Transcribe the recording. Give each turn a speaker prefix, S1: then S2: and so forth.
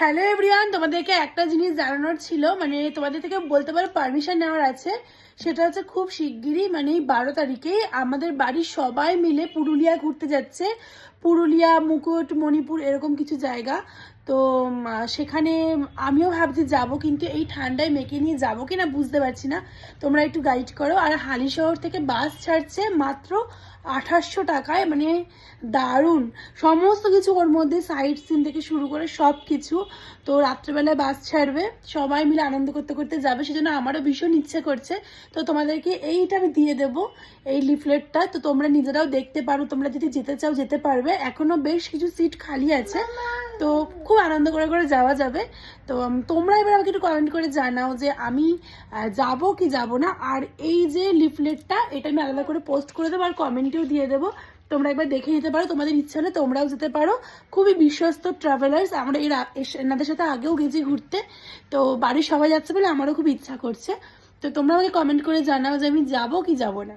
S1: Hello everyone, তোমাদেরকে একটা জিনিস জানানোর ছিল, মানে তোমাদের থেকে বলতে পারো পারমিশন নেওয়ার আছে। সেটা হচ্ছে খুব শিগগিরই, মানে এই 12 তারিখেই আমাদের বাড়ির সবাই মিলে পুরুলিয়া ঘুরতে যাচ্ছে। পুরুলিয়া, মুকুট, মণিপুর এরকম কিছু জায়গা। তো সেখানে আমিও ভাবছি যাব, কিন্তু এই ঠান্ডায় মেয়েকে নিয়ে যাবো কি না বুঝতে পারছি না। তোমরা একটু গাইড করো। আর হালিশহর থেকে বাস ছাড়ছে মাত্র 2800 টাকায়, মানে দারুণ সমস্ত কিছু ওর মধ্যে, সাইট সিন থেকে শুরু করে সব কিছু। তো রাত্রেবেলায় বাস ছাড়বে, সবাই মিলে আনন্দ করতে করতে যাবে, সেজন্য আমারও ভীষণ ইচ্ছে করছে। তো তোমাদেরকে এইটা আমি দিয়ে দেবো, এই লিফলেটটা। তো তোমরা নিজেরাও দেখতে পারো, তোমরা যদি যেতে চাও যেতে পারবে, এখনো বেশ কিছু সিট খালি আছে। তো খুব আনন্দ করে করে যাওয়া যাবে। তো তোমরা এবার আমাকে একটু কমেন্ট করে জানাও যে আমি যাব কি যাব না। আর এই যে লিফলেটটা, এটা আমি আলাদা করে পোস্ট করে দেবো আর কমেন্টেও দিয়ে দেবো, তোমরা একবার দেখে নিতে পারো। তোমাদের ইচ্ছা হলে তোমরাও যেতে পারো। খুবই বিশ্বস্ত ট্রাভেলার্স, আমরা এনাদের সাথে আগেও গেছি ঘুরতে। তো বাড়ির সবাই যাচ্ছে বলে আমারও খুব ইচ্ছা করছে। তো তোমরা আমাকে কমেন্ট করে জানাও যে আমি যাব কি যাব না।